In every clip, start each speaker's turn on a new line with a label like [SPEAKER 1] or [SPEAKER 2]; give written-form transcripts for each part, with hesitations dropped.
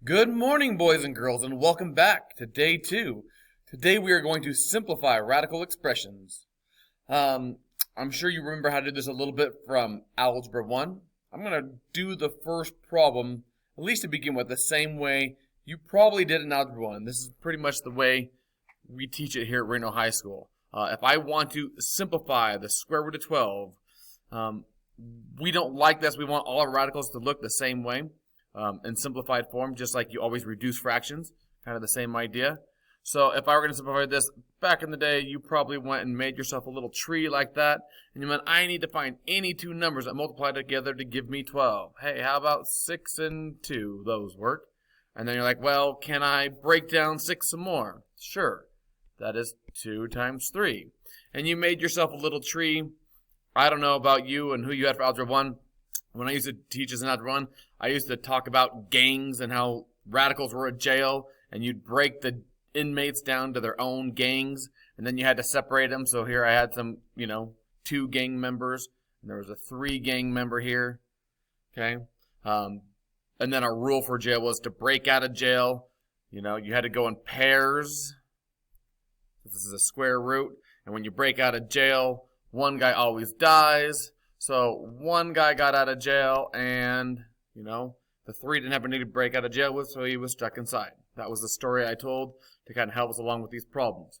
[SPEAKER 1] Good morning, boys and girls, and welcome back to day 2. Today we are going to simplify radical expressions. I'm sure you remember how to do this a little bit from Algebra 1. I'm going to do the first problem, at least to begin with, the same way you probably did in Algebra 1. This is pretty much the way we teach it here at Reno High School. If I want to simplify the square root of 12, we don't like this. We want all our radicals to look the same way. In simplified form, just like you always reduce fractions, kind of the same idea. So if I were going to simplify this, back in the day, you probably went and made yourself a little tree like that, and you went, I need to find any two numbers that multiply together to give me 12. Hey, how about 6 and 2? Those work. And then you're like, well, can I break down 6 some more? Sure. That is 2 times 3. And you made yourself a little tree. I don't know about you and who you had for Algebra 1. When I used to teach as an Algebra 1, I used to talk about gangs and how radicals were a jail, and you'd break the inmates down to their own gangs, and then you had to separate them. So here I had some, 2 gang members, and there was a 3 gang member here, okay? And then our rule for jail was to break out of jail. You had to go in pairs. This is a square root, and when you break out of jail, one guy always dies. So one guy got out of jail, and, the 3 didn't have anything to break out of jail with, so he was stuck inside. That was the story I told to kind of help us along with these problems.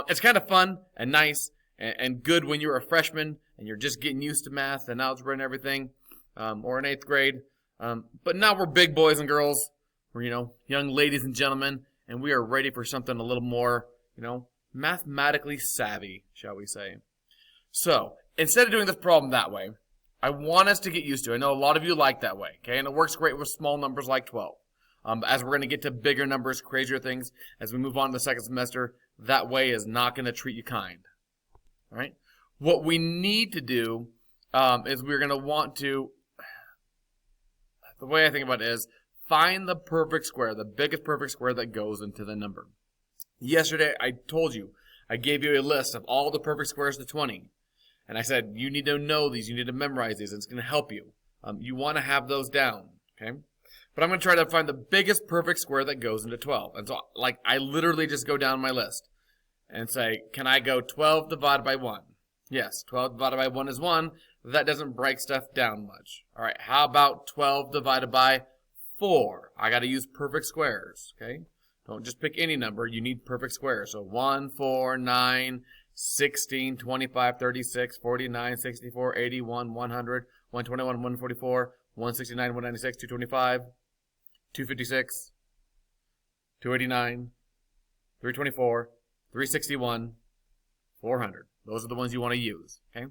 [SPEAKER 1] It's kind of fun and nice and good when you're a freshman and you're just getting used to math and algebra and everything, or in 8th grade. But now we're big boys and girls. We're, young ladies and gentlemen, and we are ready for something a little more, mathematically savvy, shall we say. So, instead of doing this problem that way, I want us to get used to it. I know a lot of you like that way, okay? And it works great with small numbers like 12. As we're going to get to bigger numbers, crazier things, as we move on to the second semester, that way is not going to treat you kind, all right? What we need to do is we're going to want to, the way I think about it is, find the perfect square, the biggest perfect square that goes into the number. Yesterday, I told you, I gave you a list of all the perfect squares to 20. And I said, you need to know these, you need to memorize these, and it's going to help you. You want to have those down, okay? But I'm going to try to find the biggest perfect square that goes into 12. And so, I literally just go down my list and say, can I go 12 divided by 1? Yes, 12 divided by 1 is 1. That doesn't break stuff down much. All right, how about 12 divided by 4? I got to use perfect squares, okay? Don't just pick any number. You need perfect squares. So 1, 4, 9, 16, 25, 36, 49, 64, 81, 100, 121, 144, 169, 196, 225, 256, 289, 324, 361, 400. Those are the ones you want to use, okay?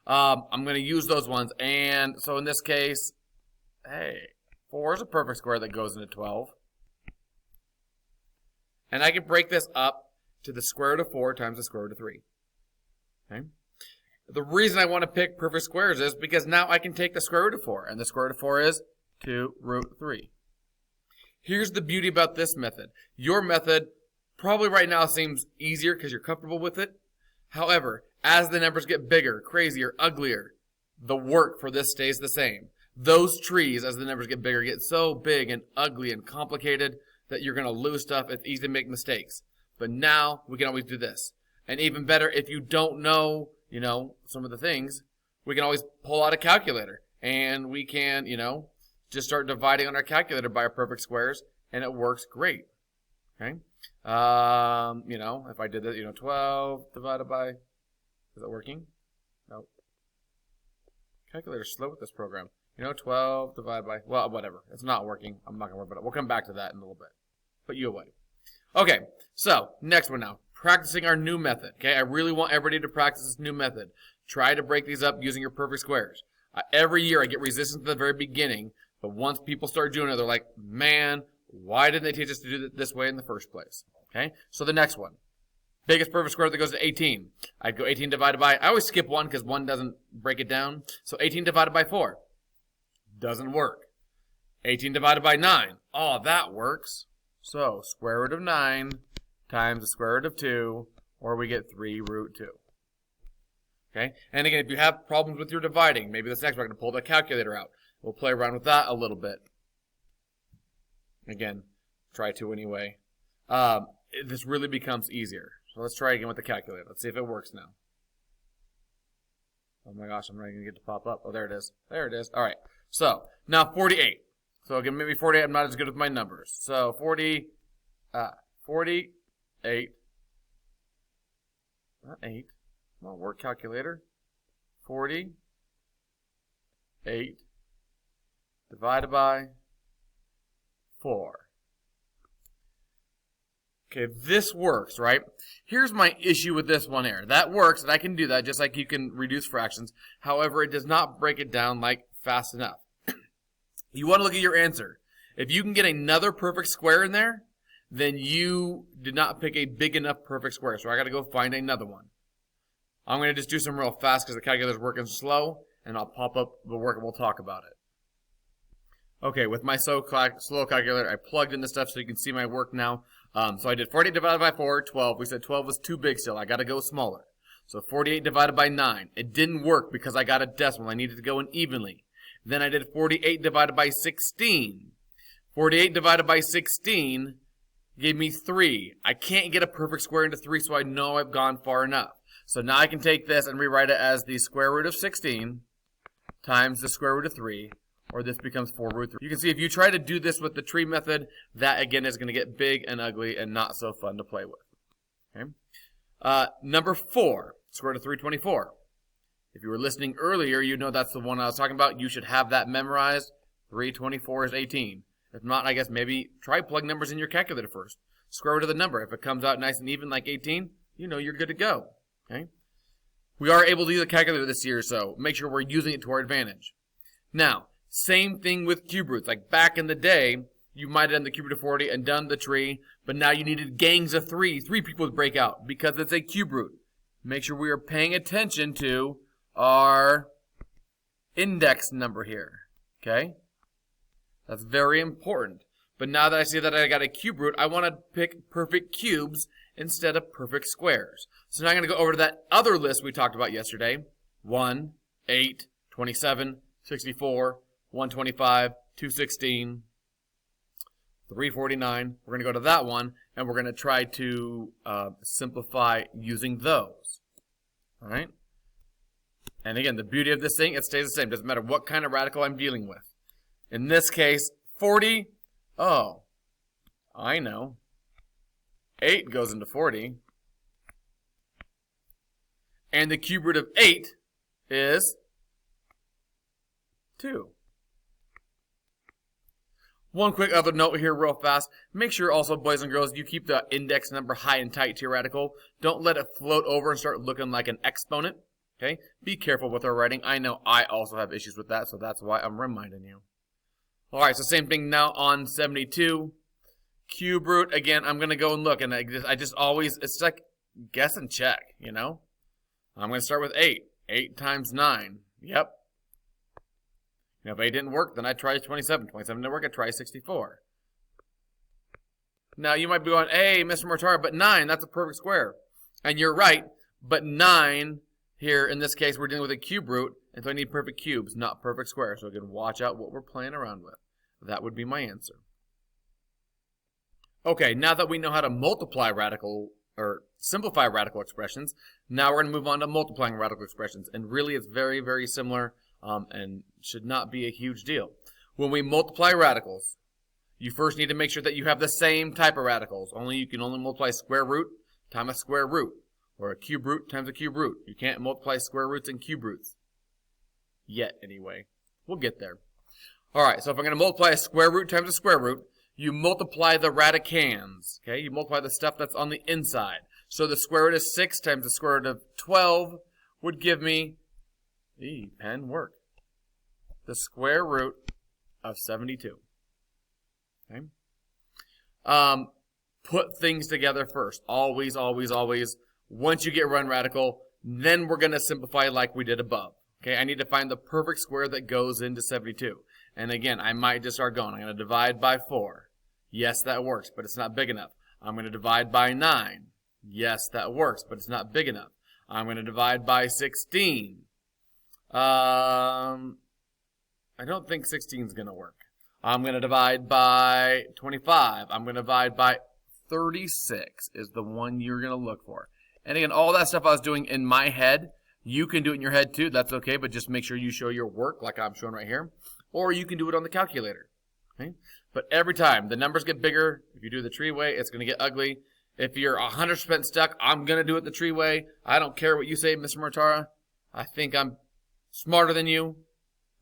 [SPEAKER 1] I'm going to use those ones, and so in this case, hey, 4 is a perfect square that goes into 12. And I can break this up to the square root of 4 times the square root of 3. Okay? The reason I want to pick perfect squares is because now I can take the square root of 4, and the square root of 4 is 2 root 3. Here's the beauty about this method. Your method probably right now seems easier because you're comfortable with it. However, as the numbers get bigger, crazier, uglier, the work for this stays the same. Those trees, as the numbers get bigger, get so big and ugly and complicated that you're going to lose stuff. It's easy to make mistakes. But now we can always do this. And even better, if you don't know, some of the things, we can always pull out a calculator. And we can, just start dividing on our calculator by our perfect squares. And it works great. Okay? If I did this, 12 divided by, is it working? No. Calculator's slow with this program. 12 divided by, well, whatever. It's not working. I'm not going to worry about it. We'll come back to that in a little bit. Put you away. Okay, so next one now. Practicing our new method. Okay, I really want everybody to practice this new method. Try to break these up using your perfect squares. Every year I get resistance at the very beginning, but once people start doing it, they're like, man, why didn't they teach us to do it this way in the first place? Okay, so the next one. Biggest perfect square that goes to 18. I'd go 18 divided by, I always skip 1 because 1 doesn't break it down. So 18 divided by 4. Doesn't work. 18 divided by 9. Oh, that works. So, square root of 9 times the square root of 2, or we get 3 root 2. Okay? And again, if you have problems with your dividing, maybe this next we're going to pull the calculator out. We'll play around with that a little bit. Again, try to anyway. This really becomes easier. So let's try again with the calculator. Let's see if it works now. Oh my gosh, I'm not going to get to pop up. Oh, there it is. There it is. All right. So now 48. So again, maybe 48. I'm not as good with my numbers. So 48. Not 8. Come on, work calculator. 48 divided by 4. Okay, this works, right? Here's my issue with this one here. That works, and I can do that just like you can reduce fractions. However, it does not break it down like fast enough. You want to look at your answer. If you can get another perfect square in there, then you did not pick a big enough perfect square. So I got to go find another one. I'm going to just do some real fast because the calculator's working slow, and I'll pop up the work and we'll talk about it. Okay, with my slow calculator, I plugged in the stuff so you can see my work now. So I did 48 divided by 4, 12. We said 12 was too big still. I got to go smaller. So 48 divided by 9. It didn't work because I got a decimal. I needed to go in evenly. Then I did 48 divided by 16. 48 divided by 16 gave me 3. I can't get a perfect square into 3, so I know I've gone far enough. So now I can take this and rewrite it as the square root of 16 times the square root of 3. Or this becomes 4 root 3. You can see if you try to do this with the tree method, that again is going to get big and ugly and not so fun to play with. Okay. Number 4, square root of 324. If you were listening earlier, you know that's the one I was talking about. You should have that memorized. 324 is 18. If not, I guess maybe try plug numbers in your calculator first. Square root of the number. If it comes out nice and even like 18, you know you're good to go. Okay. We are able to use a calculator this year, so make sure we're using it to our advantage. Now, same thing with cube roots. Like back in the day, you might have done the cube root of 40 and done the tree, but now you needed gangs of 3. 3 people would break out because it's a cube root. Make sure we are paying attention to our index number here. Okay? That's very important. But now that I see that I got a cube root, I want to pick perfect cubes instead of perfect squares. So now I'm going to go over to that other list we talked about yesterday. 1, 8, 27, 64, 125, 216, 349. We're going to go to that one, and we're going to try to simplify using those. All right? And again, the beauty of this thing, it stays the same. Doesn't matter what kind of radical I'm dealing with. In this case, 40. Oh, I know. 8 goes into 40. And the cube root of 8 is 2. One quick other note here real fast. Make sure also, boys and girls, you keep the index number high and tight to your radical. Don't let it float over and start looking like an exponent. Okay? Be careful with our writing. I know I also have issues with that, so that's why I'm reminding you. Alright, so same thing now on 72. Cube root, again, I'm going to go and look, and I just always, it's like guess and check, you know? I'm going to start with 8. 8 times 9. Yep. If 8 didn't work, then I tried 27. 27 didn't work, I tried 64. Now, you might be going, hey, Mr. Mortar, but 9, that's a perfect square. And you're right, but 9 here, in this case, we're dealing with a cube root, and so I need perfect cubes, not perfect squares. So again, watch out what we're playing around with. That would be my answer. Okay, now that we know how to multiply radical, or simplify radical expressions, now we're going to move on to multiplying radical expressions. And really, it's very, very similar. And should not be a huge deal. When we multiply radicals, you first need to make sure that you have the same type of radicals. You can only multiply square root times a square root, or a cube root times a cube root. You can't multiply square roots and cube roots. Yet, anyway. We'll get there. Alright, so if I'm going to multiply a square root times a square root, you multiply the radicands. Okay, you multiply the stuff that's on the inside. So the square root of 6 times the square root of 12 would give me pen work. The square root of 72. Okay. Put things together first. Always, always, always. Once you get run radical, then we're going to simplify like we did above. Okay, I need to find the perfect square that goes into 72. And again, I might just start going. I'm going to divide by 4. Yes, that works, but it's not big enough. I'm going to divide by 9. Yes, that works, but it's not big enough. I'm going to divide by 16. I don't think 16 is going to work. I'm going to divide by 25. I'm going to divide by 36 is the one you're going to look for. And again, all that stuff I was doing in my head, you can do it in your head too. That's okay, but just make sure you show your work like I'm showing right here. Or you can do it on the calculator. Okay? But every time the numbers get bigger, if you do the tree way, it's going to get ugly. If you're 100% stuck, I'm going to do it the tree way. I don't care what you say, Mr. Mortara. I think I'm smarter than you.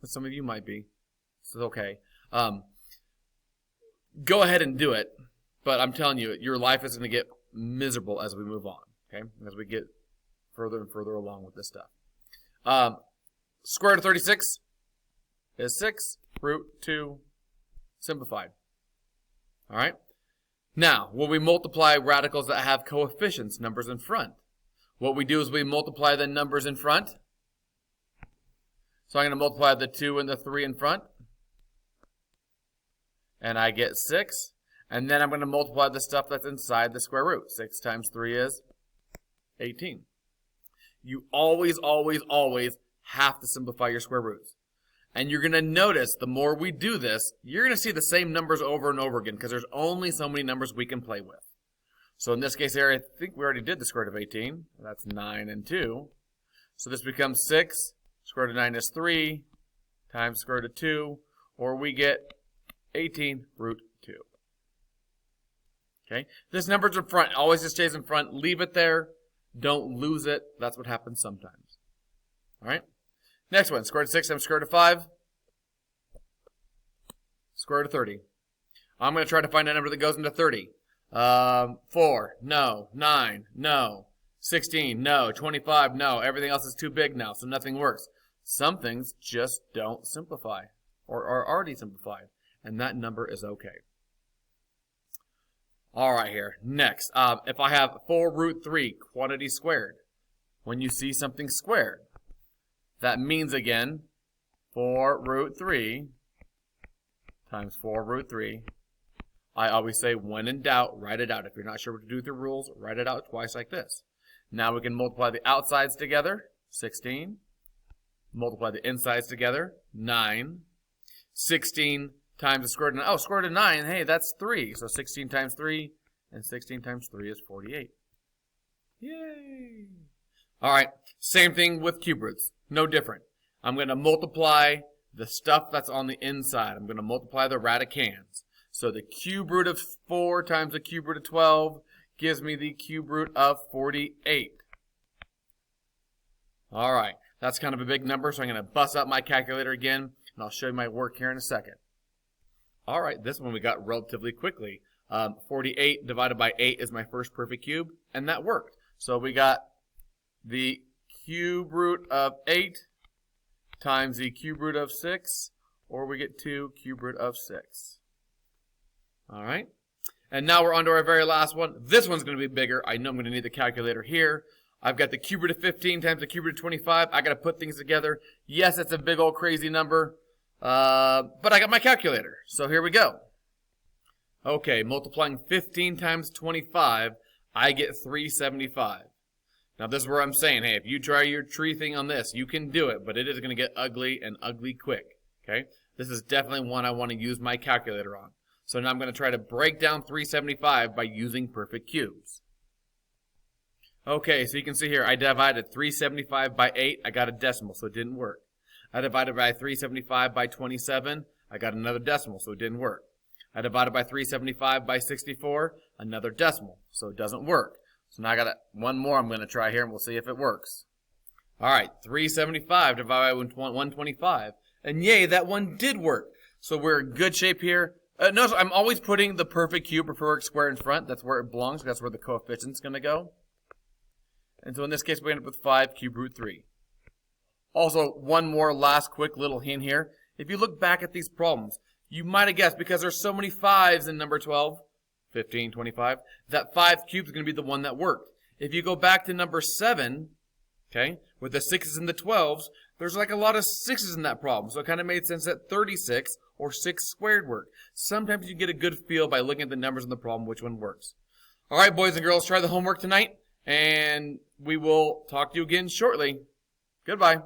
[SPEAKER 1] But some of you might be. It's okay. Go ahead and do it. But I'm telling you, your life is going to get miserable as we move on. Okay? As we get further and further along with this stuff. Square root of 36 is 6 root 2 simplified. All right? Now, when we multiply radicals that have coefficients, numbers in front, what we do is we multiply the numbers in front. So I'm going to multiply the 2 and the 3 in front. And I get 6. And then I'm going to multiply the stuff that's inside the square root. 6 times 3 is 18. You always, always, always have to simplify your square roots. And you're going to notice the more we do this, you're going to see the same numbers over and over again because there's only so many numbers we can play with. So in this case here, I think we already did the square root of 18. That's 9 and 2. So this becomes 6. Square root of 9 is 3 times square root of 2. Or we get 18 root 2. Okay? This number's in front. Always just stays in front. Leave it there. Don't lose it. That's what happens sometimes. All right? Next one. Square root of 6 times square root of 5. Square root of 30. I'm going to try to find a number that goes into 30. 4. No. 9. No. 16. No. 25. No. Everything else is too big now, so nothing works. Some things just don't simplify or are already simplified, and that number is okay. All right, here. Next, if I have 4 root 3, quantity squared, when you see something squared, that means, again, 4 root 3 times 4 root 3. I always say, when in doubt, write it out. If you're not sure what to do with the rules, write it out twice like this. Now we can multiply the outsides together, 16. Multiply the insides together, 9. 16 times the square root of 9. Oh, square root of 9, hey, that's 3. So 16 times 3, and 16 times 3 is 48. Yay! All right, same thing with cube roots. No different. I'm going to multiply the stuff that's on the inside. I'm going to multiply the radicands. So the cube root of 4 times the cube root of 12 gives me the cube root of 48. All right, that's kind of a big number, so I'm going to bust out my calculator again, and I'll show you my work here in a second. All right, this one we got relatively quickly. 48 divided by 8 is my first perfect cube, and that worked. So we got the cube root of 8 times the cube root of 6, or we get 2 cube root of 6. All right, and now we're on to our very last one. This one's going to be bigger. I know I'm going to need the calculator here. I've got the cube root of 15 times the cube root of 25. I got to put things together. Yes, it's a big old crazy number, but I got my calculator. So here we go. Okay, multiplying 15 times 25, I get 375. Now this is where I'm saying, hey, if you try your tree thing on this, you can do it, but it is going to get ugly and ugly quick. Okay, this is definitely one I want to use my calculator on. So now I'm going to try to break down 375 by using perfect cubes. Okay, so you can see here, I divided 375 by 8. I got a decimal, so it didn't work. I divided by 375 by 27. I got another decimal, so it didn't work. I divided by 375 by 64. Another decimal, so it doesn't work. So now I got one more I'm going to try here, and we'll see if it works. All right, 375 divided by 125. And yay, that one did work. So we're in good shape here. Notice I'm always putting the perfect cube or perfect square in front. That's where it belongs. That's where the coefficient's going to go. And so in this case, we end up with 5 cube root 3. Also, one more last quick little hint here. If you look back at these problems, you might have guessed, because there's so many 5s in number 12, 15, 25, that 5 cubes is going to be the one that worked. If you go back to number 7, okay, with the 6s and the 12s, there's like a lot of 6s in that problem. So it kind of made sense that 36 or 6 squared worked. Sometimes you get a good feel by looking at the numbers in the problem which one works. All right, boys and girls, try the homework tonight, and we will talk to you again shortly. Goodbye.